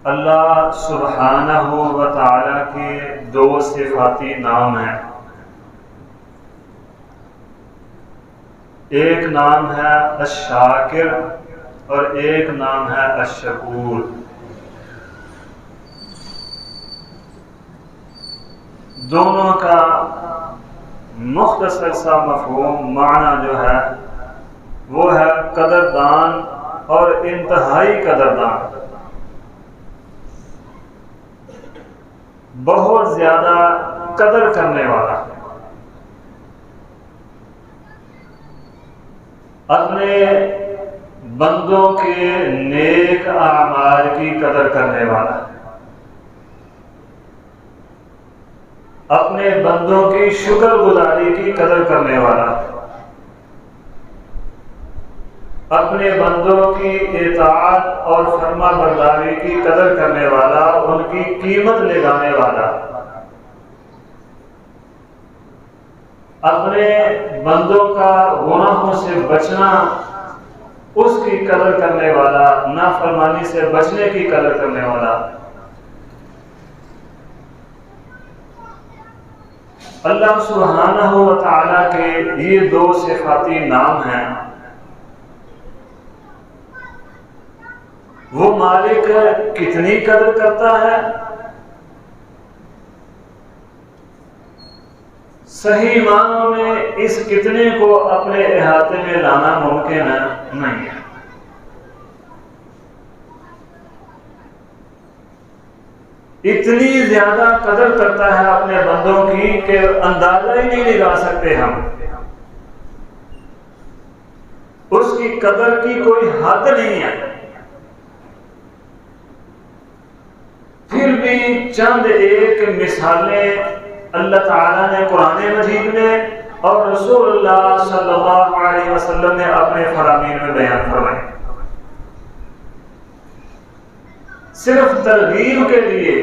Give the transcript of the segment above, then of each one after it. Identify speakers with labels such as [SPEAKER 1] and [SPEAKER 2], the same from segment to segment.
[SPEAKER 1] اللہ سبحانہ و تعالی کے دو صفاتی نام ہیں. ایک نام ہے الشاکر اور ایک نام ہے الشکور. دونوں کا مختصر سا مفہوم معنی جو ہے وہ ہے قدردان اور انتہائی قدردان. بہت زیادہ قدر کرنے والا، اپنے بندوں کے نیک اعمال کی قدر کرنے والا، اپنے بندوں کی شکر گزاری کی قدر کرنے والا، اپنے بندوں کی اطاعت اور فرما برداری کی قدر کرنے والا، ان کی قیمت لگانے والا، اپنے بندوں کا گناہوں سے بچنا، اس کی قدر کرنے والا، نافرمانی سے بچنے کی قدر کرنے والا. اللہ سبحانہ و تعالیٰ کے یہ دو صفاتی نام ہیں. وہ مالک کتنی قدر کرتا ہے، صحیح معنوں میں اس کتنے کو اپنے احاطے میں لانا ممکن نہیں ہے. اتنی زیادہ قدر کرتا ہے اپنے بندوں کی کہ اندازہ ہی نہیں لگا سکتے ہم. اس کی قدر کی کوئی حد نہیں ہے. پھر بھی چند ایک مثالیں اللہ تعالیٰ نے قرآن مجید میں اور رسول اللہ صلی اللہ علیہ وسلم نے اپنے فرامین میں بیان فرمائی. صرف ترغیب کے لیے،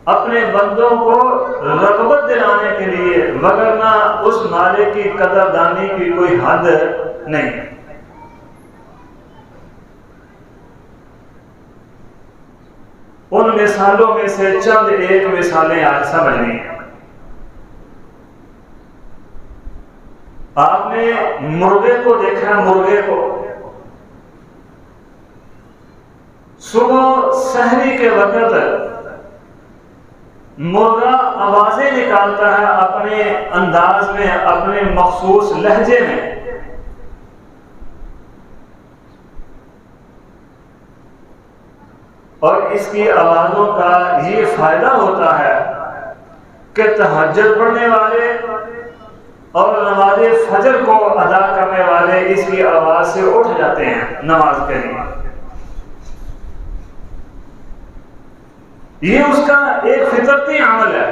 [SPEAKER 1] اپنے بندوں کو رغبت دلانے کے لیے، وگرنہ اس مالک کی قدردانی کی کوئی حد نہیں. ان مثالوں میں سے چند ایک مثالیں آج سمجھنی ہیں. آپ نے مرغے کو دیکھا، مرغے کو صبح سحری کے وقت مرغا آوازیں نکالتا ہے اپنے انداز میں، اپنے مخصوص لہجے میں. اور اس کی آوازوں کا یہ فائدہ ہوتا ہے کہ تہجد پڑھنے والے اور نماز فجر کو ادا کرنے والے اس کی آواز سے اٹھ جاتے ہیں نماز کے لیے. یہ اس کا ایک فطرتی عمل ہے.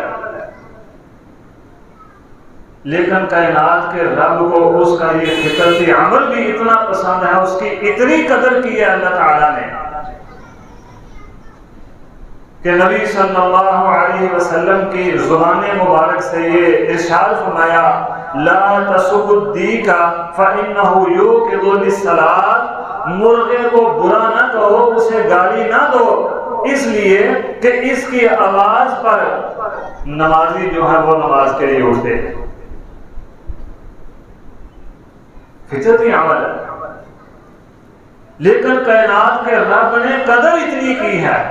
[SPEAKER 1] لیکن کائنات کے رب کو اس کا یہ فطرتی عمل بھی اتنا پسند ہے، اس کی اتنی قدر کی ہے اللہ تعالیٰ نے کہ نبی صلی اللہ علیہ وسلم کی زبان مبارک سے یہ ارشاد فرمایا، لا تسبوا الدیک فإنہ یوقظ للصلاۃ. مرغے کو برا نہ کہو، اسے گالی نہ دو، اس لیے کہ اس کی آواز پر نمازی جو ہے وہ نماز کے لیے اٹھتے ہیں. فطرتی عمل ہے. لیکن کائنات کے رب نے قدر اتنی کی ہے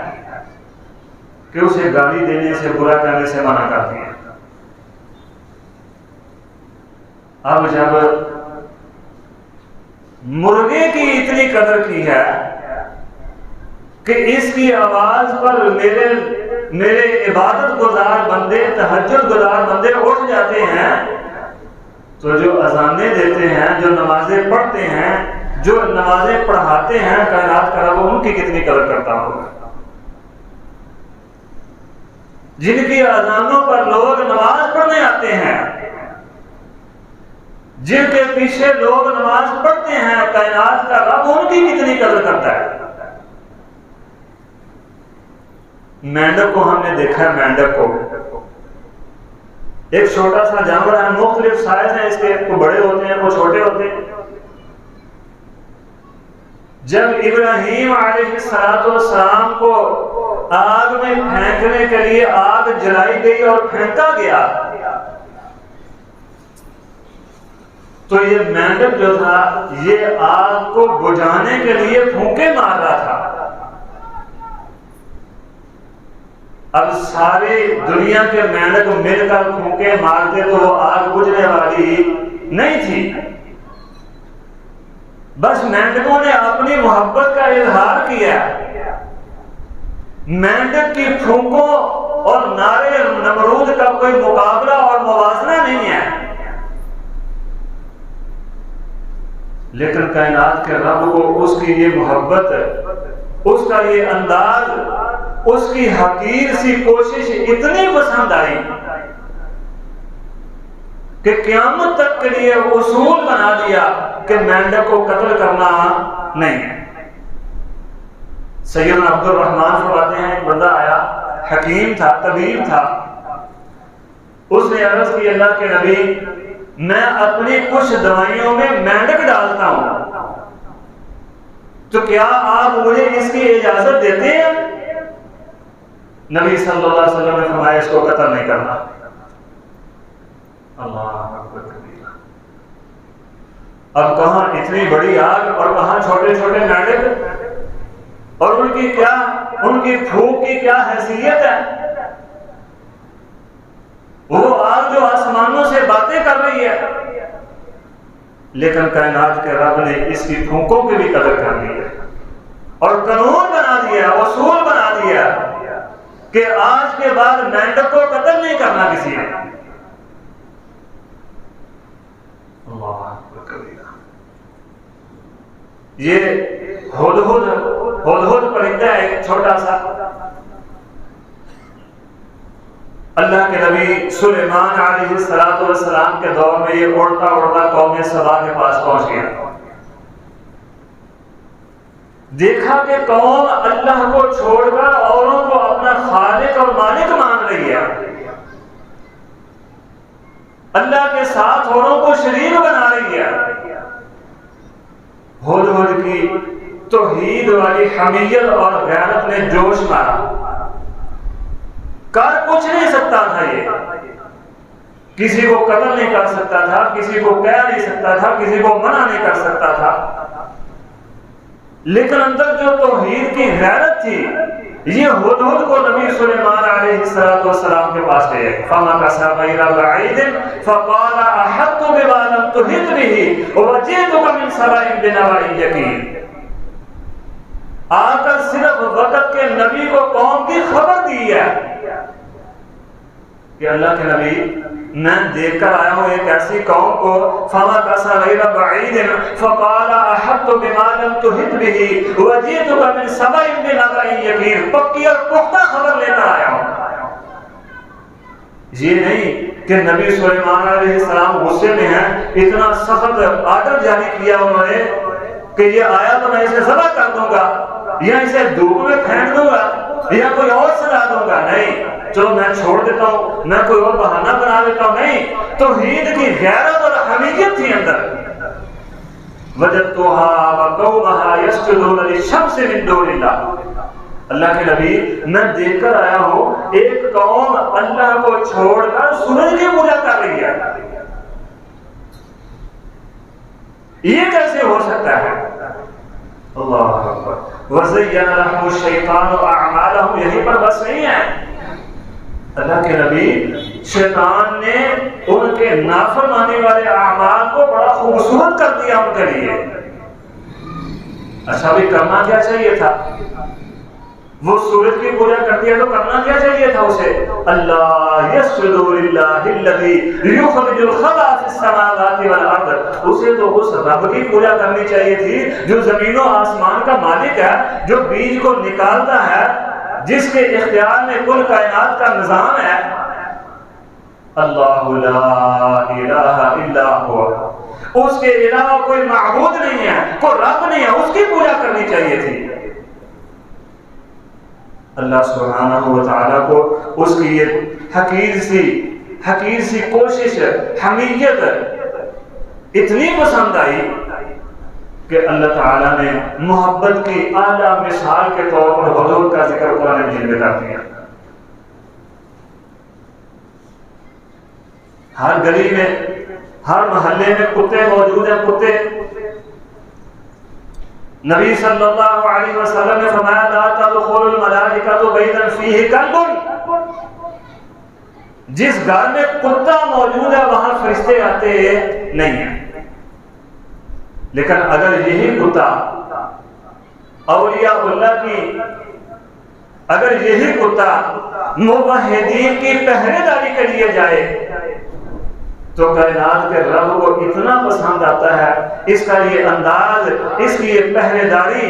[SPEAKER 1] کہ اسے گالی دینے سے، برا کہنے سے منع کرتی ہے. اب جب مرغے کی اتنی قدر کی ہے کہ اس کی آواز پر میرے عبادت گزار بندے، تہجد گزار بندے اٹھ جاتے ہیں، تو جو اذانیں دیتے ہیں، جو نمازیں پڑھتے ہیں، جو نمازیں پڑھاتے ہیں، کائنات کا رب ان کی کتنی قدر کرتا ہوگا. جن کی اذانوں پر لوگ نماز پڑھنے آتے ہیں، جن کے پیچھے لوگ نماز پڑھتے ہیں، کائنات کا رب ان کی کتنی قدر کرتا ہے. مینڈک کو ہم نے دیکھا ہے. مینڈک کو ایک چھوٹا سا جانور ہے، مختلف سائز ہیں اس کے، کوئی بڑے ہوتے ہیں کوئی چھوٹے ہوتے ہیں. جب ابراہیم علیہ السلام کو آگ میں پھینکنے کے لیے آگ جلائی گئی اور پھینکا گیا تو یہ مینڈک جو تھا یہ آگ کو بجھانے کے لیے پھونکے مار رہا تھا. اب سارے دنیا کے مینڈک مل کر پھونکے مارتے تو وہ آگ بجھنے والی نہیں تھی. بس مینڈکوں نے اپنی محبت کا اظہار کیا. مینڈک کی پھونکوں اور نعرے نمرود کا کوئی مقابلہ اور موازنہ نہیں ہے. لیکن کائنات کے رب کو اس کی یہ محبت، اس کا یہ انداز، اس کی حقیر سی کوشش اتنی پسند آئی کہ قیامت تک کے لیے اصول بنا دیا کہ مینڈک کو قتل کرنا نہیں ہے. سیدنا عبد الرحمن فرماتے ہیں ایک بندہ آیا، حکیم تھا، طبیب تھا. اس نے عرض کی اللہ کے نبی میں اپنی کچھ دوائیوں میں مینڈک ڈالتا ہوں، تو کیا آپ مجھے اس کی اجازت دیتے ہیں؟ نبی صلی اللہ علیہ وسلم نے فرمایا اس کو قتل نہیں کرنا. اللہ اکبر. اب کہاں اتنی بڑی آگ اور کہاں چھوٹے چھوٹے مینڈک، اور ان کی پھونک کی کیا حیثیت ہے. وہ آگ جو آسمانوں سے باتیں کر رہی ہے، لیکن کائنات کے رب نے اس کی پھونکوں کی بھی قدر کر لی ہے اور قانون بنا دیا، اصول بنا دیا کہ آج کے بعد مینڈک کو قتل نہیں کرنا کسی نے. یہ ہدہد پرندہ ہے چھوٹا سا. اللہ کے نبی سلیمان علیہ السلام کے دور میں یہ اڑتا اڑتا قوم سبا کے پاس پہنچ گیا. دیکھا کہ قوم اللہ کو چھوڑ کر اوروں کو اپنا خالق اور مالک مان رہی ہے، اللہ کے ساتھ اوروں کو شریک بنا رہی ہے. ہدہد کی توحید والی حمیت اور غیرت نے جوش مارا. کر کچھ نہیں سکتا تھا، یہ کسی کو قتل نہیں کر سکتا تھا، کسی کو کہہ نہیں سکتا تھا، کسی کو منع نہیں کر سکتا تھا. لیکن اندر جو توحید کی غیرت تھی، یہ ہدہد کو نبی سلیمان علیہ السلام کے پاس لے گئے. فَمَكَثَ غَيْرَ بَعِيدٍ فَقَالَ أَحَطتُ بِمَا لَمْ تُحِطْ بِهِ وَجِئْتُكَ مِنْ سَبَإٍ بِنَبَإٍ یقین. آ کر صرف وقت کے نبی کو قوم کی خبر دی ہے کہ اللہ کے نبی میں دیکھ کر آیا ہوں ایک ایسی قوم کو. فَمَكَثَ غَيْرَ بَعِيدٍ فَقَالَ أَحَطتُ بِمَا لَمْ تُحِطْ بِهِ وَجِئْتُكَ مِنْ سَبَإٍ بِنَبَإٍ یقین. پکی اور پختہ خبر لے کر آیا ہوں. یہ نہیں کہ نبی سلیمان علیہ السلام غصے میں ہیں، اتنا سخت آرڈر جاری کیا انہوں نے کہ یہ آیا تو میں اسے ذبح کر دوں گا یا اسے دھوپ میں پھینک دوں گا یا کوئی اور سزا دوں گا. نہیں، چلو میں چھوڑ دیتا ہوں، میں کوئی اور بہانہ بنا دیتا ہوں. نہیں، توحید کی غیرت اور حمیت تھی اندر. وجدتها وقومها يسجدون للشمس من دون اللہ. اللہ کے نبی میں دیکھ کر آیا ہوں ایک قوم اللہ کو چھوڑ کر سورج کی پوجا کر رہی ہے. یہ کیسے ہو سکتا ہے؟ اللہ اکبر. وَزَيَّنَ لَهُمُ الشَّيْطَانُ أَعْمَالَهُمْ. یہیں پر بس نہیں ہے. اللہ کے نبی شیطان نے ان کے نافرمانی والے اعمال کو بڑا خوبصورت کر دیا ان کے لیے. اچھا بھی کرنا کیا چاہیے تھا؟ وہ سورج کی پوجا کرتی ہے تو کرنا کیا چاہیے تھا اسے؟ اللہ یسجد للہ الذی یخرج الخبء فی السماوات والارض. اسے تو اس رب کی پوجا کرنی چاہیے تھی جو زمین و آسمان کا مالک ہے، جو بیج کو نکالتا ہے، جس کے اختیار میں کل کائنات کا نظام ہے. اللہ لا الہ الا هو. اس کے علاوہ کوئی معبود نہیں ہے، کوئی رب نہیں ہے، اس کی پوجا کرنی چاہیے تھی. اللہ سبحانہ و تعالیٰ کو اس کی یہ حقیر سی کوشش، حمیت اتنی پسند آئی کہ اللہ تعالیٰ نے محبت کی اعلیٰ مثال کے طور پر حضور کا ذکر قرآن مجید میں کر دیا. ہر گلی میں، ہر محلے میں کتے موجود ہیں، کتے. نبی صلی اللہ علیہ وسلم نے فرمایا لا تدخل الملائکۃ بیتا فیہ کلب، جس گھر میں کتا موجود ہے وہاں فرشتے آتے نہیں ہیں. لیکن اگر یہی کتا اولیاء اللہ کی، اگر یہی کتا موحدین کی پہرے داری کے لیے جائے تو کائنات کے رب کو اتنا پسند آتا ہے اس کا یہ انداز، اس کی یہ پہرے داری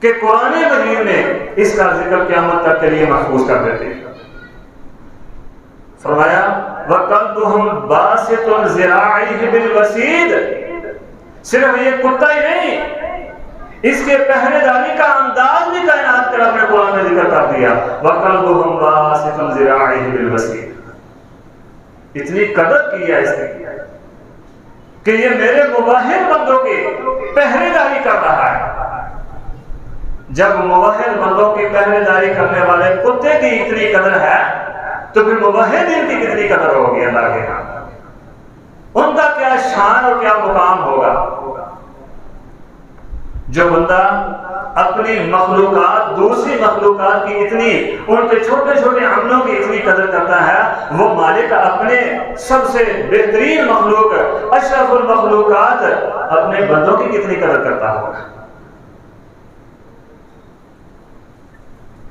[SPEAKER 1] کہ قرآن مجید میں اس کا ذکر قیامت تک کے لیے محفوظ کر دیتے ہیں. فرمایا وَقَلْبُهُمْ بَاسِطٌ ذِرَاعِهِ بِالْوَسِيدِ، صرف یہ کتا ہی نہیں، اس کے پہرے داری کا انداز بھی کائنات کے رب نے قرآن میں ذکر کر دیا. وَقَلْبُهُمْ بَاسِطٌ ذِرَاعِهِ بِالْوَسِيدِ، اتنی قدر کی ہے اس نے کہ یہ میرے موحد بندوں کی پہرے داری کر رہا ہے. جب موحد بندوں کی پہرے داری کرنے والے کتے کی اتنی قدر ہے تو پھر موحدین کی کتنی قدر ہوگی اللہ کے ہاں، ان کا کیا شان اور کیا مقام ہوگا. جو بندہ اپنی مخلوقات، دوسری مخلوقات کی اتنی، ان کے چھوٹے چھوٹے عملوں کی اتنی قدر کرتا ہے، وہ مالک اپنے سب سے بہترین مخلوق، اشرف المخلوقات اپنے بندوں کی کتنی قدر کرتا ہوگا.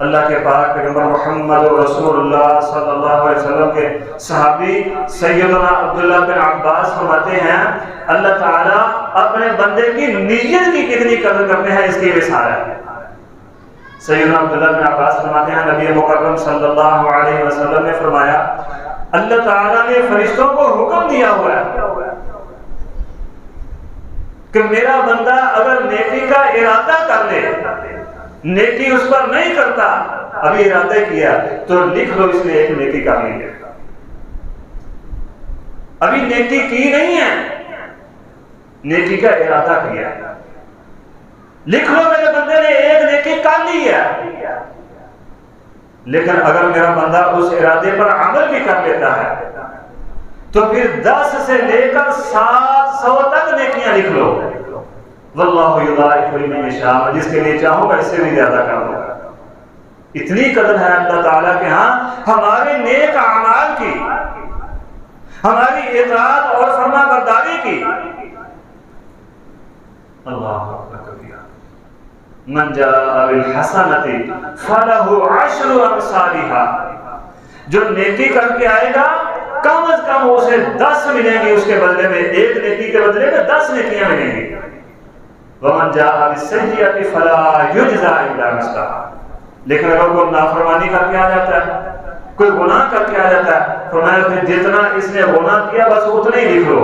[SPEAKER 1] اللہ کے پاک پیغمبر محمد رسول اللہ صلی اللہ علیہ وسلم کے صحابی سیدنا عبداللہ بن عباس فرماتے ہیں اللہ تعالیٰ اپنے بندے کی نیت کی کتنی قدر کرتے ہیں اس کی مثال ہے. سیدنا عبداللہ بن عباس فرماتے ہیں نبی مکرم صلی اللہ علیہ وسلم نے فرمایا اللہ تعالیٰ نے فرشتوں کو حکم دیا ہوا ہے کہ میرا بندہ اگر نیکی کا ارادہ کر لے، نیکی اس پر نہیں کرتا، ابھی ارادہ کیا تو لکھ لو اس نے ایک نیکی کر لی ہے، ابھی نیکی کی نہیں ہے، نیکی کا ارادہ کیا، لکھ لو میرے بندے نے ایک نیکی کر لی ہے. لیکن اگر میرا بندہ اس ارادے پر عمل بھی کر لیتا ہے تو پھر 10 سے لے کر 700 تک نیکیاں لکھ لو. واللہ یضاعف لمن یشاء، جس کے لیے چاہوں گا اس سے بھی زیادہ کر دوں گا. اتنی قدر ہے اللہ تعالیٰ کے ہاں ہمارے نیک اعمال کی، ہماری اطاعت اور فرما برداری کی. اللہ اکبر کبیرہ. من جاء بالحسنۃ فلہ 10 امثالها، جو نیکی کر کے آئے گا کم از کم اسے 10 ملیں گی، اس کے بدلے میں ایک نیکی کے بدلے میں 10 نیکیاں ملیں گی. ومن جاء بالسیئۃ فلا یجزى الا مثلها، لیکن اگر کوئی نافرمانی کر کے آ جاتا ہے، کوئی گناہ کر کے آ جاتا ہے، فرمایا کہ جتنا اس نے گناہ کیا بس اتنا ہی لکھ لو،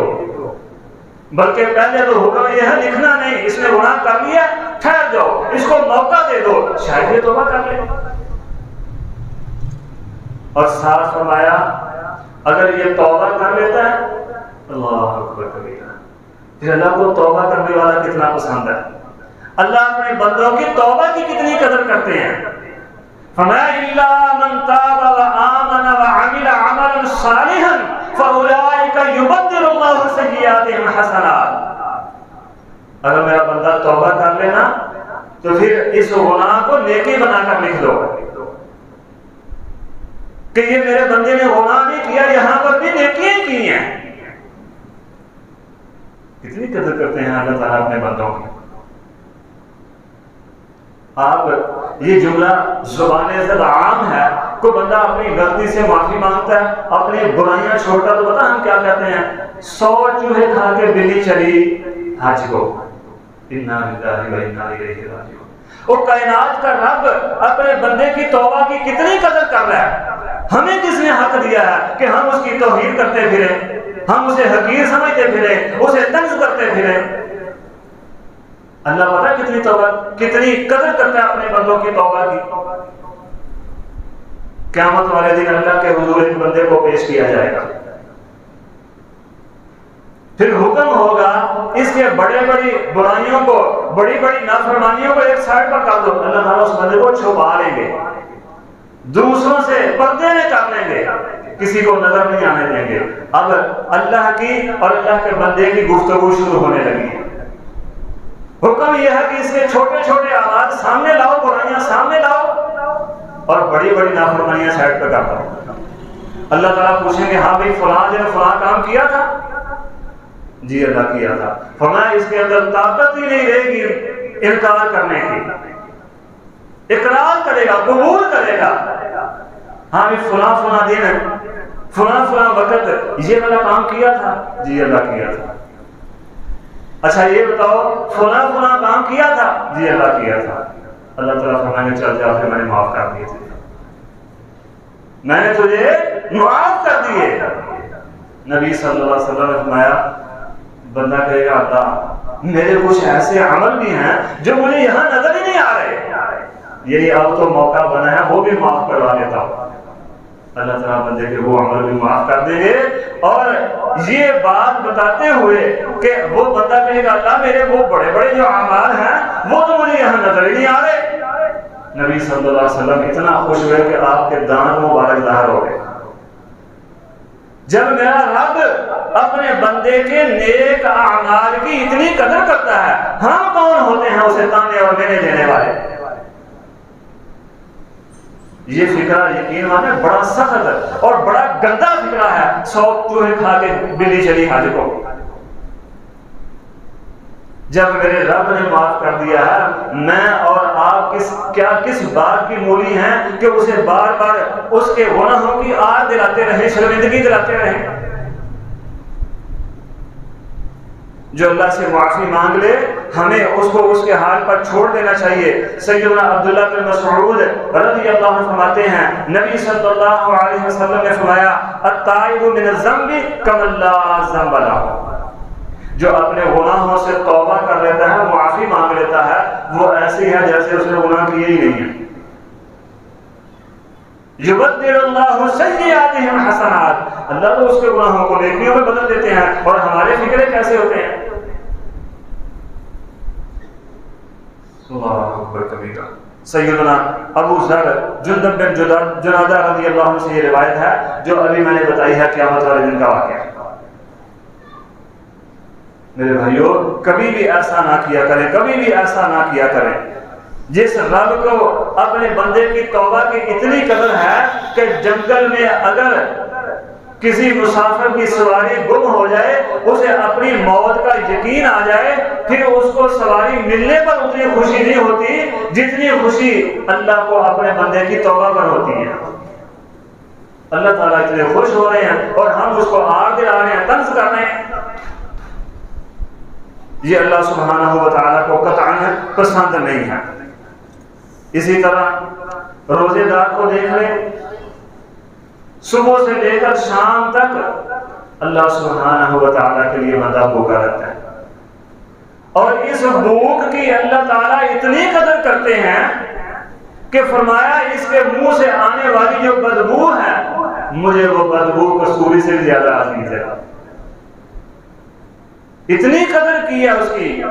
[SPEAKER 1] بلکہ پہلے تو حکم یہ ہے لکھنا نہیں، اس نے گناہ کر لیا ٹھہر جاؤ، اس کو موقع دے دو شاید یہ توبہ کر لے. اور ساتھ فرمایا اگر یہ توبہ کر لیتا ہے، اللہ اکبر کبیرہ، پھر اللہ کو توبہ کرنے والا کتنا پسند ہے. اللہ اپنے بندوں کی توبہ کی کتنی قدر کرتے ہیں. فرمایا الا من تاب وآمن وعمل عملا صالحا فاولئک یبدل اللہ سیئاتہم حسنات. اگر میرا بندہ توبہ کر لینا تو پھر اس گناہ کو نیکی بنا کر لکھ دو کہ یہ میرے بندے نے گناہ نہیں کیا، یہاں پر بھی نیکیاں کی ہیں. کتنی قدر کرتے ہیں اللہ تعالیٰ اپنے بندوں کی. آپ یہ جملہ زبان زد عام ہے، کوئی بندہ اپنی غلطی سے معافی مانگتا ہے، اپنی برائیاں چھوڑتا تو پتہ ہم کیا کہتے ہیں، 100 چوہے کھا کے بلی چلی حج کو، انا للہ و انا الیہ راجعون. وہ کائنات کا رب اپنے بندے کی توبہ کی کتنی قدر کر رہا ہے. ہمیں کس نے حق دیا ہے کہ ہم اس کی توہین کرتے پھریں، ہم اسے حقیر سمجھتے پھریں، اسے طنز کرتے پھریں. اللہ پتہ کتنی توبہ، کتنی قدر کرتا ہے اپنے بندوں کی توبہ کی. قیامت والے دن اللہ کے حضور ایک بندے کو پیش کیا جائے گا، پھر حکم ہوگا اس کے بڑے بڑی برائیوں کو، بڑی بڑی نافرمانیوں کو ایک سائڈ پر کر دو، اللہ تعالیٰ اس بندے کو چھپا لیں گے، دوسروں سے پردے میں کر لیں گے، کسی کو نظر نہیں آنے دیں گے۔ اب اللہ کی اور اللہ کے بندے کی گفتگو شروع ہونے لگی ہے۔ حکم یہ ہے کہ اس کے چھوٹے چھوٹے اعمال سامنے لاؤ، برائیاں سامنے لاؤ، اور بڑی بڑی نافرمانیاں سائڈ پہ کر دو۔ اللہ تعالیٰ پوچھیں گے ہاں بھائی فلاں نے فلاں کام کیا تھا؟ جی اللہ کیا تھا۔ فرمایا اس کے اندر طاقت ہی نہیں رہے گی انکار کرنے کی، اقرار کرے گا، قبول کرے گا، ہاں بھی فلاں فلاں دن فلاں فلاں وقت یہ والا کام کیا تھا، جی اللہ کیا تھا۔ اچھا یہ بتاؤ فلاں فلاں کام کیا تھا، جی اللہ کیا تھا۔ اللہ تعالیٰ فرمائیں گے چل جا، پھر میں نے معاف کر دیے تھے، میں نے تجھے معاف کر دیے۔ نبی صلی اللہ علیہ وسلم نے فرمایا بندہ کہے گا اللہ میرے کچھ ایسے عمل بھی ہیں جو مجھے یہاں نظر ہی نہیں آ رہے، یہی اب تو موقع بنا ہے وہ بھی معاف کروا دیتا ہوں۔ اللہ تعالیٰ بندے کے وہ عمل بھی معاف کر دیں گے، اور یہ بات بتاتے ہوئے کہ وہ بندہ کہے گا اللہ میرے وہ بڑے بڑے جو اعمال ہیں وہ تو مجھے یہاں نظر ہی نہیں آ رہے۔ نبی صلی اللہ علیہ وسلم اتنا خوش ہوئے کہ آپ کے دانت مبارک ظاہر ہو گئے۔ جب میرا رب اپنے بندے کے نیک اعمال کی اتنی قدر کرتا ہے، ہم کون ہوتے ہیں اسے تانے اور مینے دینے والے؟ یہ فکرہ یقین مانے بڑا سخت اور بڑا گندا فکرہ ہے۔ 100 چوہے کھا کے بلی چلی حج کو۔ جب میرے رب نے معاف کر دیا ہے، میں اور آپ کس بات کی مولی ہیں کہ اسے بار بار اس کے گناہوں کی آڑ دلاتے رہیں، شرمندگی دلاتے رہیں؟ جو اللہ سے معافی مانگ لے ہمیں اس کو اس کے حال پر چھوڑ دینا چاہیے۔ سیدنا عبداللہ بن مسعود رضی اللہ عنہ فرماتے ہیں نبی صلی اللہ علیہ وسلم نے فرمایا التائب من الذنب کمن لا ذنب لہ، جو اپنے گناہوں سے توبہ کر لیتا ہے، معافی مانگ لیتا ہے، وہ ایسی ہے جیسے اس نے گناہ کیے ہی نہیں ہیں۔ یبدل اللہ سیئاتہم حسنات، اللہ تو اس کے گناہوں کو نیکیوں میں بدل دیتے ہیں، اور ہمارے فکرے کیسے ہوتے ہیں؟ اللہ اکبر کبیرہ۔ سیدنا ابو ذر جندب بن جنادہ رضی اللہ عنہ سے یہ روایت ہے جو ابھی میں نے بتائی ہے، قیامت والے دن کا واقعہ۔ میرے بھائیو کبھی بھی ایسا نہ کیا کریں، کبھی بھی ایسا نہ کیا کریں۔ جس رب کو اپنے بندے کی توبہ کی اتنی قدر ہے کہ جنگل میں اگر کسی مسافر کی سواری گم ہو جائے، اسے اپنی موت کا یقین آ جائے، پھر اس کو سواری ملنے پر اتنی خوشی نہیں ہوتی جتنی خوشی اللہ کو اپنے بندے کی توبہ پر ہوتی ہے۔ اللہ تعالیٰ اتنے خوش ہو رہے ہیں اور ہم اس کو آڑ دلا رہے ہیں، طنز کر رہے ہیں، یہ اللہ سبحانہ و تعالیٰ کو قطعاً پسند نہیں ہے۔ اسی طرح روزے دار کو دیکھ لیں، صبح سے لے کر شام تک اللہ سبحانہ و تعالیٰ کے لیے بندہ بھوکا رہتا ہے، اور اس بھوک کی اللہ تعالیٰ اتنی قدر کرتے ہیں کہ فرمایا اس کے منہ سے آنے والی جو بدبو ہے مجھے وہ بدبو کستوری سے زیادہ عزیز ہے۔ اتنی قدر کی ہے اس کی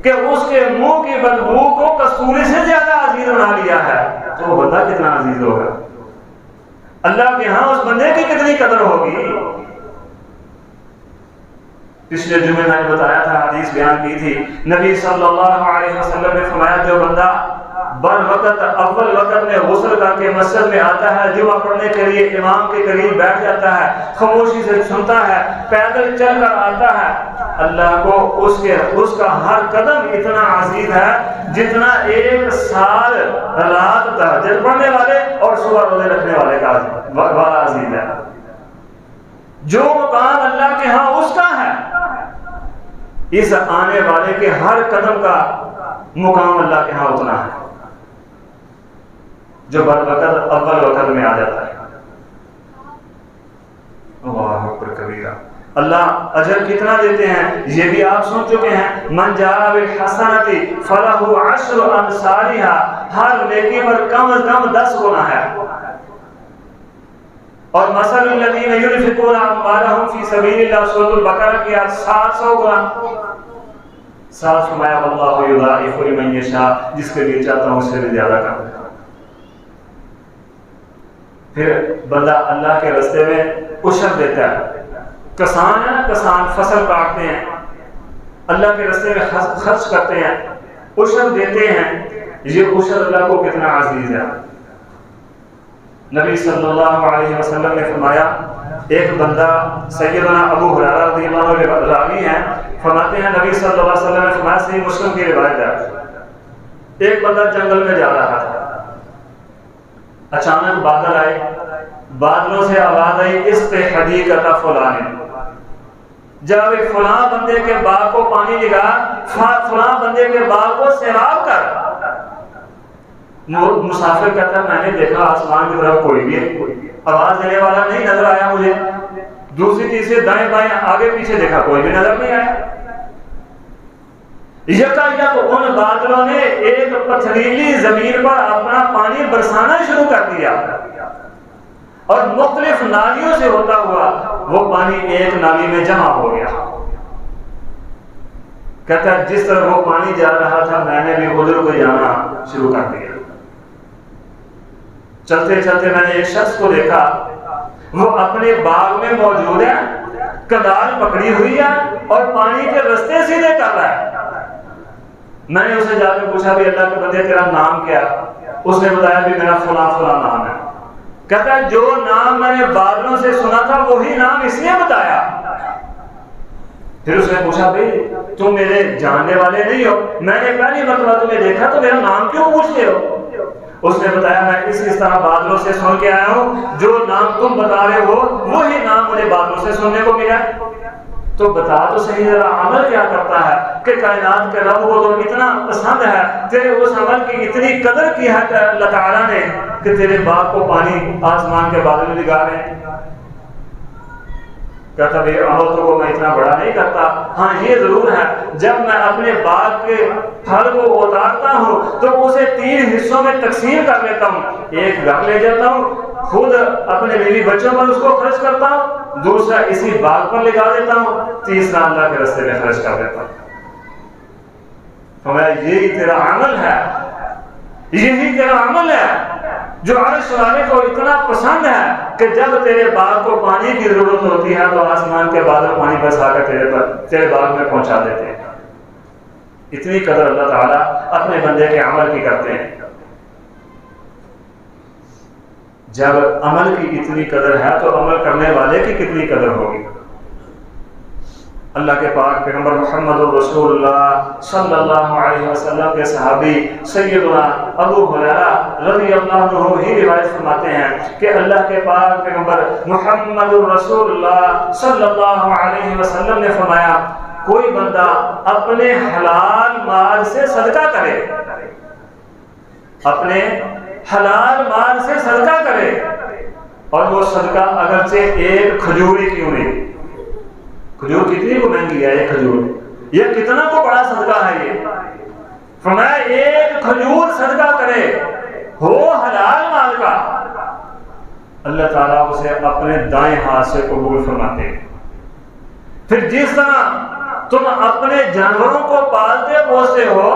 [SPEAKER 1] کہ اس کے منہ کی بدبو کو کستوری سے زیادہ عزیز بنا لیا ہے، تو وہ بندہ کتنا عزیز ہوگا؟ اللہ کے ہاں اس بندے کی کتنی قدر ہوگی؟ پچھلے جمعے میں نے بتایا تھا، حدیث بیان کی تھی، نبی صلی اللہ علیہ وسلم نے فرمایا جو بندہ بر وقت اول وقت میں غسل کر کے مسجد میں آتا ہے، جمعہ پڑھنے کے لیے امام کے قریب بیٹھ جاتا ہے، خاموشی سے سنتا ہے، پیدل چل کر آتا ہے، اللہ کو اس کا ہر قدم اتنا عزیز ہے جتنا 1 سال رات تہجد پڑھنے والے اور صبح روزے رکھنے والے کا والا عزیز ہے۔ جو مقام اللہ کے ہاں اس کا ہے، اس آنے والے کے ہر قدم کا مقام اللہ کے ہاں اتنا ہے جو بر وقت اول وقت میں آ جاتا ہے۔ اللہ اکبر کبیرہ۔ اللہ اجر کتنا دیتے ہیں یہ بھی آپ سن چکے ہیں، من جاء بالحسنۃ فلہ 10 امثالھا، ہر نیکی پر کم از کم 10 گنا ہے۔ اور مثل الذین ينفقون اموالهم فی سبیل اللہ سورۃ البقرہ کی 700 گنا. ساتھ فرمایا واللہ یضاعف لمن یشاء، جس کے لیے چاہتا ہوں اس سے بھی زیادہ کروں. پھر بندہ اللہ کے راستے میں عشر دیتا ہے. کسان ہے نا، کسان فصل کاٹتے ہیں، اللہ کے راستے میں خرچ کرتے ہیں، عشر دیتے ہیں. یہ عشر اللہ کو کتنا عزیز ہے. نبی صلی اللہ علیہ وسلم نے فرمایا، ایک بندہ سیدنا ابو ہریرہ رضی اللہ عنہ راوی ہیں، فرماتے ہیں نبی صلی اللہ علیہ وسلم نے فرمایا، صحیح مسلم کی روایت ہے، ایک بندہ جنگل میں جا رہا تھا. اچانک بادل آئے، بادلوں سے آواز آئی اسق حدیقۃ فلان. جب فلاں بندے کے باغ کو پانی لگا، فلاں بندے کے باغ کو سیراب کر. مسافر کہتا ہے میں نے دیکھا آسمان کی طرف کوئی بھی آواز دینے والا نہیں نظر آیا مجھے. دوسری تیسری دائیں بائیں آگے پیچھے دیکھا، کوئی بھی نظر نہیں آیا. یکایک ان بادلوں نے ایک پتھریلی زمین پر اپنا پانی برسانا شروع کر دیا، اور مختلف نالیوں سے ہوتا ہوا وہ پانی ایک نالی میں جمع ہو گیا. کہتا ہے جس طرح وہ پانی جا رہا تھا میں نے بھی ادھر کو جانا شروع کر دیا. چلتے چلتے میں نے ایک شخص کو دیکھا، وہ اپنے باغ میں موجود ہے، کدال پکڑی ہوئی ہے اور پانی کے رستے سیدھے کر رہا ہے. میں نے اسے جا کے پوچھا بھی اللہ کے بندے تیرا نام کیا؟ اس نے بتایا بھی میرا فلاں فلاں نام ہے. کہتا ہے جو نام میں نے بادلوں سے سنا تھا وہی نام اس نے بتایا. پھر اس نے پوچھا بھائی تم میرے جاننے والے نہیں ہو، میں نے پہلی مرتبہ تمہیں دیکھا تو میرا نام کیوں پوچھتے ہو؟ اس نے بتایا میں اس طرح بادلوں سے سن کے آیا ہوں، جو نام تم بتا رہے ہو وہی نام مجھے بادلوں سے سننے کو ملا. تو بتا تو صحیح ذرا عمل کیا کرتا ہے کہ کائنات کے رب کو تو اتنا پسند ہے، تیرے اس عمل کی اتنی قدر کی ہے اللہ تعالیٰ نے کہ تیرے باغ کو پانی آسمان کے بادل میں لگا رہے ہیں. کہتا بھائی عمل تو میں اتنا بڑا نہیں کرتا، ہاں یہ ضرور ہے جب میں اپنے باغ کے پھل کو اتارتا ہوں تو اسے 3 حصوں میں تقسیم کر لیتا ہوں. ایک گھر لے جاتا ہوں، خود اپنے بیوی بچوں پر اس کو خرچ کرتا ہوں، دوسرا اسی باغ پر لگا دیتا ہوں، تیسرا اللہ کے راستے میں خرچ کر دیتا ہوں. فرمایا یہی تیرا عمل ہے، یہی تیرا عمل ہے جو عرش والے کو اتنا پسند ہے کہ جب تیرے باغ کو پانی کی ضرورت ہوتی ہے تو آسمان کے بادل پانی برسا کر تیرے باغ میں پہنچا دیتے ہیں. اتنی قدر اللہ تعالیٰ اپنے بندے کے عمل کی کرتے ہیں. جب عمل کی اتنی قدر ہے تو عمل کرنے والے کی کتنی قدر ہوگی. اللہ کے پاک پیغمبر محمد رسول اللہ صلی اللہ علیہ وسلم کے صحابی سیدنا ابو ہریرہ رضی اللہ عنہ ہی روایت فرماتے ہیں کہ اللہ کے پاک پیغمبر محمد رسول اللہ صلی اللہ علیہ وسلم نے فرمایا کوئی بندہ اپنے حلال مال سے صدقہ کرے، اپنے حلال مال سے صدقہ کرے، اور وہ صدقہ اگرچہ ایک کھجور ہی کیوں نہیں. کھجور کتنی کو مہنگی ہے ایک کھجور، یہ کتنا کو بڑا صدقہ ہے. یہ فرمایا ایک کھجور صدقہ کرے ہو حلال مال کا، اللہ تعالیٰ اسے اپنے دائیں ہاتھ سے قبول فرماتے ہیں. پھر جس طرح تم اپنے جانوروں کو پالتے پوستے ہو،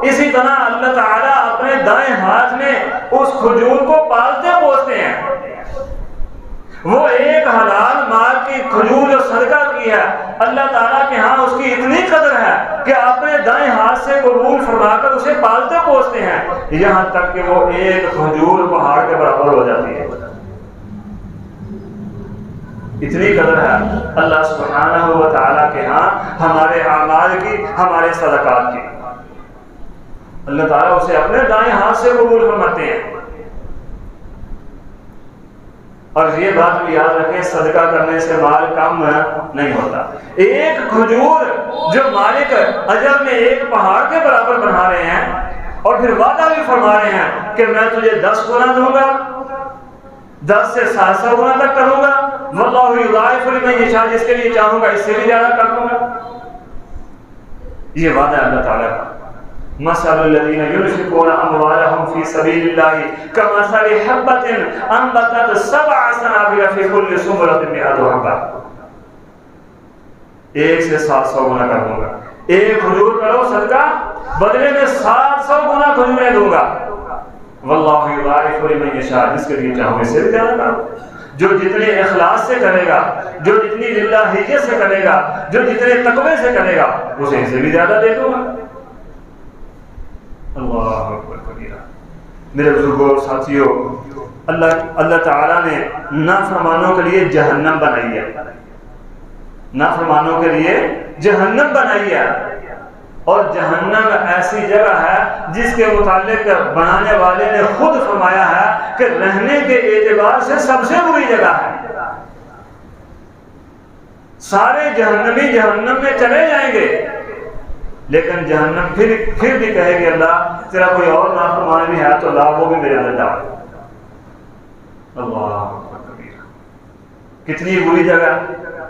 [SPEAKER 1] اسی طرح اللہ تعالیٰ اپنے دائیں ہاتھ میں اس کھجور کو پالتے پوستے ہیں. وہ ایک حلال مال کی کھجور جو صدقہ کی ہے اللہ تعالیٰ کے ہاں اس کی اتنی قدر ہے کہ اپنے دائیں ہاتھ سے قبول فرما کر اسے پالتے پوستے ہیں، یہاں تک کہ وہ ایک کھجور پہاڑ کے برابر ہو جاتی ہے. اتنی قدر ہے اللہ سبحانہ و تعالیٰ کے ہاں ہمارے اعمال کی، ہمارے صدقات کی. اللہ تعالیٰ اسے اپنے دائیں ہاتھ سے قبول فرماتے ہیں. اور یہ بات بھی یاد رکھیں صدقہ کرنے سے مال کم نہیں ہوتا. ایک کھجور جو مالک اجر میں ایک پہاڑ کے برابر بنا رہے ہیں اور پھر وعدہ بھی فرما رہے ہیں کہ میں تجھے 10 گنا دوں گا، 10 سے 700 گنا تک کروں گا. واللہ یضاعف لمن یشاء، جس کے لیے چاہوں گا اس سے بھی زیادہ کر دوں گا. یہ وعدہ ہے اللہ تعالیٰ کا. مثل الذین ينفقون اموالهم في سبيل الله كمثل حبة أنبتت 7 سنابل في كل سنبلة 100 حبة. 1 سے 700 گنا کر دوں گا. ایک کھجور کرو صدقہ, بدلے میں 700 گنا کھجوریں دوں گا. واللہ یضاعف لمن یشاء, جس کے لیے چاہوں اسے بھی زیادہ کرو. جو جتنے اخلاص سے کرے گا, جو جتنی للہیت سے کرے گا, جو جتنے تقوی سے کرے گا, اسے سے بھی زیادہ دے دوں گا. اللہ اکبر کبیرہ. میرے بزرگوں اور ساتھیوں, اللہ تعالیٰ نے نافرمانوں کے لیے جہنم بنائی ہے. نافرمانوں کے لیے جہنم بنائی ہے. اور جہنم ایسی جگہ ہے جس کے متعلق بنانے والے نے خود فرمایا ہے کہ رہنے کے اعتبار سے سب سے بری جگہ ہے. سارے جہنمی جہنم میں چلے جائیں گے, لیکن جہنم پھر بھی کہے گی اللہ تیرا کوئی اور نافرمان بھی ہے تو لا, وہ بھی میرے اندر ڈال. اللہ اکبر. کتنی بری جگہ.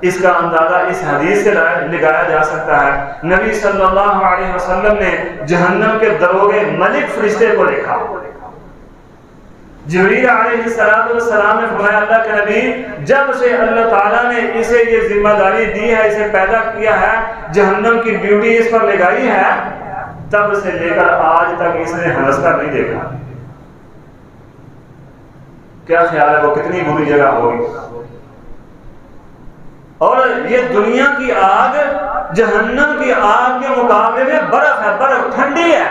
[SPEAKER 1] اس کا اندازہ اس حدیث سے لگایا جا سکتا ہے. نبی صلی اللہ علیہ وسلم نے جہنم کے دروغے ملک فرشتے کو دیکھا. جبریل علیہ السلام نے فرمایا اللہ کے نبی, جب سے اللہ تعالیٰ نے اسے یہ ذمہ داری دی ہے, اسے پیدا کیا ہے, جہنم کی ڈیوٹی اس پر لگائی ہے, تب سے لے کر آج تک اس نے ہنس کر نہیں دیکھا. کیا خیال ہے وہ کتنی بری جگہ ہوگی. اور یہ دنیا کی آگ جہنم کی آگ کے مقابلے میں برف ہے, برف ٹھنڈی ہے.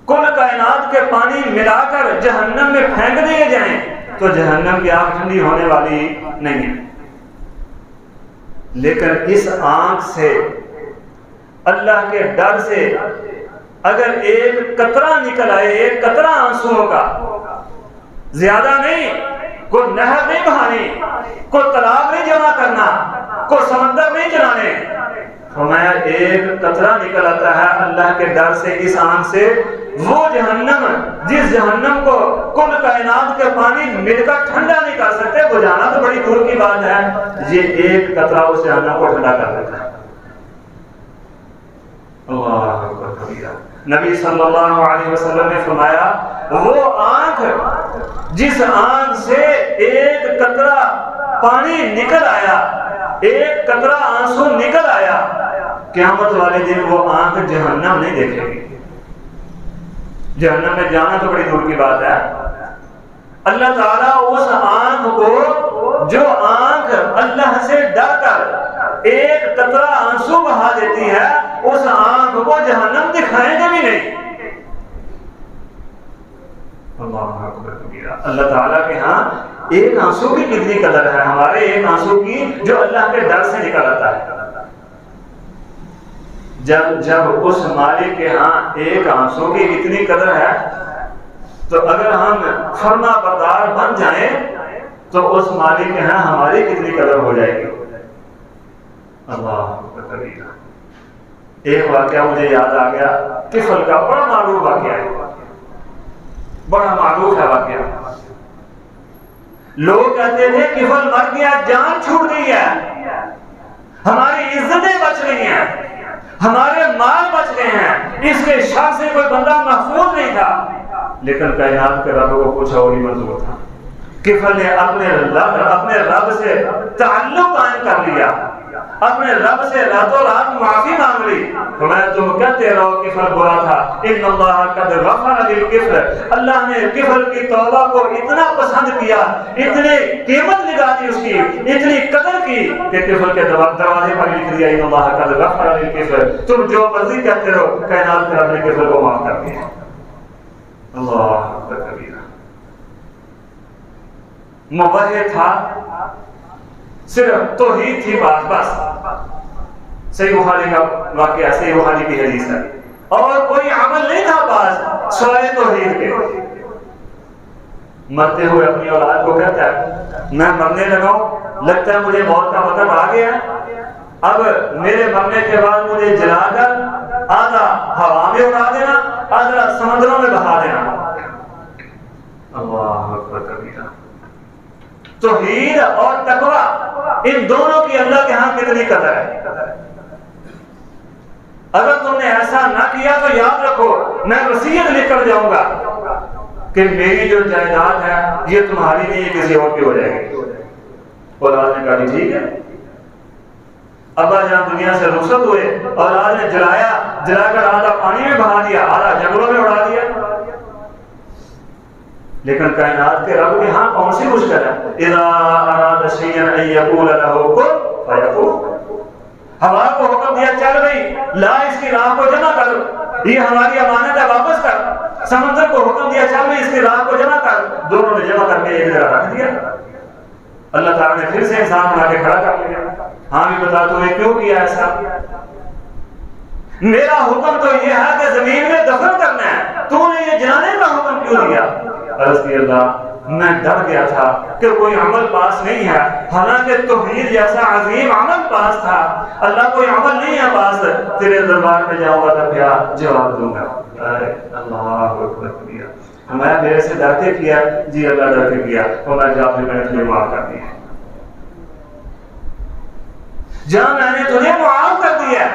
[SPEAKER 1] کل کائنات کے پانی ملا کر جہنم میں پھینک دیے جائیں تو جہنم کی آگ ٹھنڈی ہونے والی نہیں ہے. لیکن اس آنکھ سے, اللہ کے ڈر سے اگر ایک قطرہ نکل آئے, ایک قطرہ آنسوؤں کا, زیادہ نہیں, کوئی نہر نہیں بہانی, کوئی تالاب نہیں جمع کرنا, کوئی سمندر نہیں چلانے, فرمایا ایک قطرہ نکل آتا ہے اللہ کے ڈر سے اس آنکھ سے, وہ جہنم جس جہنم کو کل کائنات کے پانی مل کر ٹھنڈا نہیں کر سکتے, بجھانا تو بڑی دور کی بات ہے, یہ ایک قطرہ اس جہنم کو ٹھنڈا کر دیتا ہے. اللہ اکبر کبیرہ. نبی صلی اللہ علیہ وسلم نے فرمایا وہ آنکھ جس آنکھ سے ایک قطرہ پانی نکل آیا, ایک قطرہ آنسو نکل آیا, قیامت والے دن وہ آنکھ جہنم نہیں دیکھے گی. جہنم میں جانا تو بڑی دور کی بات ہے. اللہ تعالیٰ اس آنکھ کو, جو آنکھ اللہ سے ڈر کر ایک قطرہ آنسو بہا دیتی ہے, اس آنکھ کو جہنم دکھائیں گے بھی نہیں. اللہ اکبر کبیرہ. اللہ تعالیٰ کے ہاں ایک آنسو کی کتنی قدر ہے, ہمارے ایک آنسو کی جو اللہ کے ڈر سے نکل آتا ہے. جب اس مالک کے ہاں ایک آنسو کی اتنی قدر ہے, تو اگر ہم فرما بردار بن جائیں تو اس مالک کے ہاں ہماری کتنی قدر ہو جائے گی. اللہ اکبر کبیرہ. ایک واقعہ مجھے یاد آ گیا, کفل کا بڑا معروف واقعہ ہے, بڑا معروف ہے واقعہ. لوگ کہتے تھے کفل مر گیا, جان چھوٹ گئی ہے, ہماری عزتیں بچ گئی ہیں, ہمارے مال بچ گئے ہیں, اس کے شر سے کوئی بندہ محفوظ نہیں تھا. لیکن کائنات کے رب کو کچھ اور ہی منظور تھا. کفل نے اپنے رب سے تعلق قائم کر لیا, اپنے رب سے راتوں رات معافی مانگ لی. فرمایا تم کہتے رہو کفل برا تھا, ان اللہ قد غفر للکفل, اللہ نے کفل کی توبہ کو اتنا پسند کیا, اتنی قیمت لگا دی اس کی, اتنی قدر کی کہ کفل کے دروازے پر لکھ دیا ان اللہ قد غفر للکفل. تم جو مرضی کہتے رہو, کائنات کے رب نے کفل کو معاف کر دیا. اللہ اکبر کبیرہ. موحد تھا, صرف توحید تھی بس. صحیح بخاری کا واقعہ, صحیح بخاری کی حدیث ہے, اور کوئی عمل نہیں تھا بس سوائے توحید کے. مرتے ہوئے اپنی اولاد کو کہتا ہے میں مرنے لگا ہوں, لگتا ہے مجھے موت کا وقت آ گیا ہے, اب میرے مرنے کے بعد مجھے جلا کر آدھا ہوا میں اڑا دینا, آدھا سمندروں میں بہا دینا. اللہ اکبر کبیرہ. توحید اور تقوی ان دونوں کی اللہ کے ہاں کتنی قدر ہے. اگر تم نے ایسا نہ کیا تو یاد رکھو میں وصیت لے کر جاؤں گا کہ میری جو جائیداد ہے یہ تمہاری نہیں، کسی اور کی ہو جائے گی۔ اولاد نے کہا جی ٹھیک ہے۔ ابا جان دنیا سے رخصت ہوئے، اولاد نے جلا کر آدھا پانی میں بہا دیا، آدھا جنگلوں میں اڑا دیا۔ لیکن کائنات کے رب کے ہاں کون سی مشکل ہے؟ اذا اراد شیئا ان یقول له کن فیکون۔ ہوا کو حکم دیا چل بھئی لا اس کی راہ کو جمع کر، یہ ہماری امانت ہے واپس کر۔ سمندر کو حکم دیا چل بھئی اس کی راہ کو جمع کر، دونوں نے جمع کر کے ایک جگہ رکھ دیا۔ اللہ تعالیٰ نے پھر سے انسان بنا کے کھڑا کر لیا۔ ہاں بھی بتا تو نے کیوں کیا ایسا؟ میرا حکم تو یہ ہے کہ زمین میں دفن کرنا ہے، تو نے یہ جلانے کا حکم کیوں دیا؟ عرض کی اللہ میں ڈر گیا تھا کہ کوئی عمل پاس نہیں ہے، حالانکہ توحید جیسا عظیم عمل پاس تھا۔ اللہ کوئی عمل نہیں ہے پاس، تیرے دربار میں جاؤں گا تو کیا جواب دوں گا؟ اللہ اکبر کیا۔ میں میرے سے ڈر کے کیا؟ جی اللہ ڈر کے کیا، اور میں جا پھر میں نے تجھے معاف کر دیا۔ جہاں میں نے تجھے معاف کر دیا۔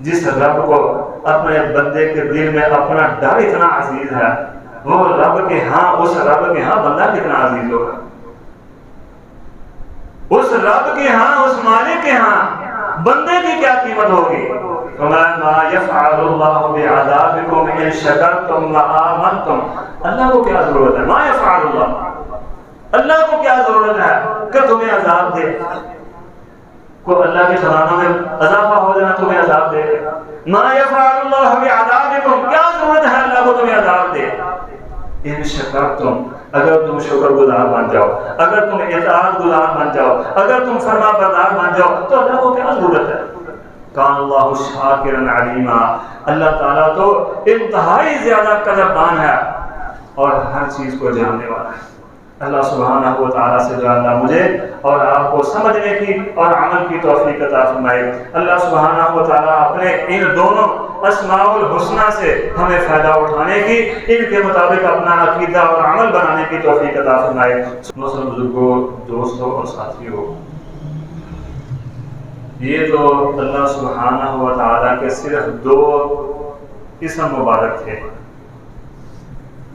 [SPEAKER 1] جس رب کو اپنے بندے کے دل میں اپنا ڈر اتنا عزیز ہے، وہ رب کے ہاں، اس رب کے ہاں بندہ کتنا عزیز ہوگا؟ اس رب کے ہاں، اس مالک کے ہاں بندے کی کیا قیمت ہوگی؟ ما یفعل اللہ بعذابکم ان شکرتم وآمنتم۔ اللہ کو کیا ضرورت ہے؟ ما یفعل اللہ کو کیا ضرورت ہے کہ تمہیں عذاب دے؟ کو اللہ کے خزانوں میں اضافہ ہو جانا تمہیں عذاب دے؟ ما یفعل اللہ بعذابکم، کیا ضرورت ہے اللہ کو تمہیں عذاب دے؟ ان شکرتم، اگر تم شکر گزار بن جاؤ، اگر تم اطاعت گزار بن جاؤ، اگر تم فرما بردار بن جاؤ تو اللہ کو کیا ضرورت ہے؟ کان اللہ شاکرا علیما، اللہ تعالیٰ تو انتہائی زیادہ قدردان ہے اور ہر چیز کو جاننے والا ہے۔ اللہ سبحانہ و تعالیٰ سے جو اللہ مجھے اور آپ کو سمجھنے کی اور عمل کی توفیق عطا فرمائے۔ اللہ سبحانہ و تعالیٰ اپنے ان دونوں اسماء الحسنہ سے ہمیں فائدہ اٹھانے کی، ان کے مطابق اپنا عقیدہ اور عمل بنانے کی توفیق عطا فرمائے۔ مسلم بزرگوں، دوستوں اور ساتھیوں، یہ تو اللہ سبحانہ و تعالیٰ کے صرف دو اسم مبارک تھے۔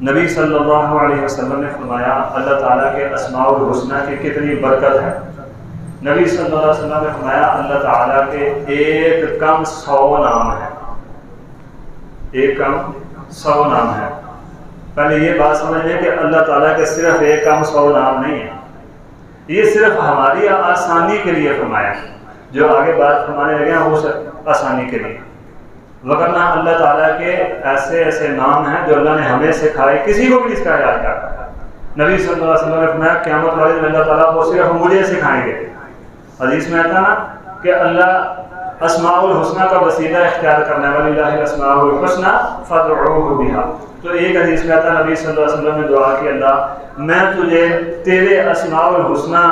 [SPEAKER 1] نبی صلی اللہ علیہ وسلم نے فرمایا اللہ تعالیٰ کے اسماء الحسنہ کی کتنی برکت ہے۔ نبی صلی اللہ علیہ وسلم نے فرمایا اللہ تعالیٰ کے ایک کم 100 نام ہیں، ایک کم 100 نام ہیں۔ پہلے یہ بات سمجھیں کہ اللہ تعالیٰ کے صرف ایک کم 100 نام نہیں ہیں، یہ صرف ہماری آسانی کے لیے فرمایا، جو آگے بات فرمانے لگے ہیں وہ صرف آسانی کے لیے، وگرنہ اللہ تعالیٰ کے ایسے ایسے نام ہیں جو اللہ نے ہمیں سکھائے، کسی کو بھی اس کا یاد کرتا۔ نبی صلی اللہ علیہ وسلم نے فرمایا قیامت والے دن اللہ تعالیٰ کو صرف مجھے سکھائیں گے۔ حدیث میں آتا نا کہ اللہ اسماء الحسنہ کا وسیلہ اختیار کرنے والی اللہ الاسماء الحسنہ فادعوہ بہا۔ تو ایک حدیث میں آتا نبی صلی اللہ علیہ وسلم نے دعا کی اللہ میں تجھے تیرے اسماء الحسنہ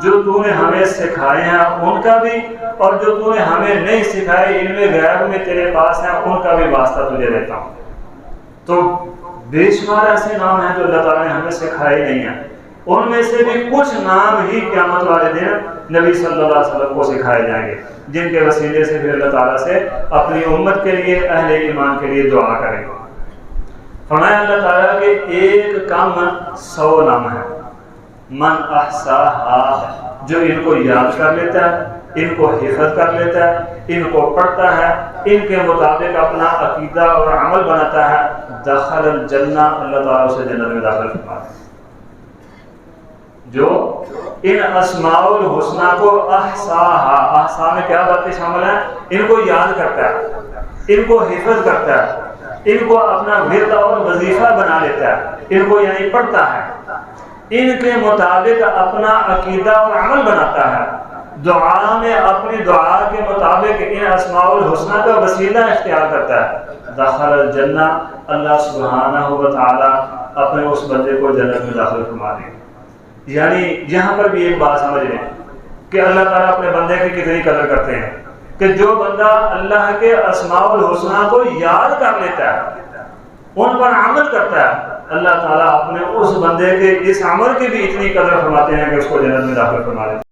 [SPEAKER 1] جو تو نے ہمیں سکھائے ہیں ان کا بھی، اور جو تو نے ہمیں نہیں سکھائے علم غیب میں تیرے پاس ہیں ان کا بھی واسطہ تجھے دیتا ہوں۔ تو بے شمار ایسے نام ہیں جو اللہ تعالیٰ نے ہمیں سکھائے نہیں ہیں، ان میں سے بھی کچھ نام ہی قیامت والے دن نبی صلی اللہ علیہ وسلم کو سکھائے جائیں گے، جن کے وسیلے سے پھر اللہ تعالیٰ سے اپنی امت کے لیے، اہل ایمان کے لیے دعا کریں گے۔ فرمایا اللہ تعالیٰ کے ایک کم 100 نام ہیں، من احصاها، جو ان کو یاد کر لیتا ہے، ان کو حفظ کر لیتا ہے، ان کو پڑھتا ہے، ان کے مطابق اپنا عقیدہ اور عمل بناتا ہے، دخل الجنہ، اللہ تعالیٰ اسے جنت میں داخل فرما دے۔ جو ان اسماء الحسنہ کو احصاها، احصا میں کیا باتیں شامل ہیں؟ ان کو یاد کرتا ہے، ان کو حفظ کرتا ہے، ان کو اپنا ورد اور وظیفہ بنا لیتا ہے، ان کو یعنی پڑھتا ہے، ان کے مطابق اپنا عقیدہ اور عمل بناتا ہے، دعا میں اپنی دعا کے مطابق ان اسماء الحسنہ کا وسیلہ اختیار کرتا ہے، دخل الجنہ، اللہ سبحانہ و تعالی اپنے اس بندے کو جنت میں داخل فرما دے۔ یعنی یہاں پر بھی ایک بات سمجھ لیں کہ اللہ تعالیٰ اپنے بندے کی کتنی قدر کرتے ہیں، کہ جو بندہ اللہ کے اسماء الحسنہ کو یاد کر لیتا ہے، ان پر عمل کرتا ہے، اللہ تعالیٰ اپنے اس بندے کے اس عمل کی بھی اتنی قدر فرماتے ہیں کہ اس کو جنت میں داخل فرما دیتے ہیں۔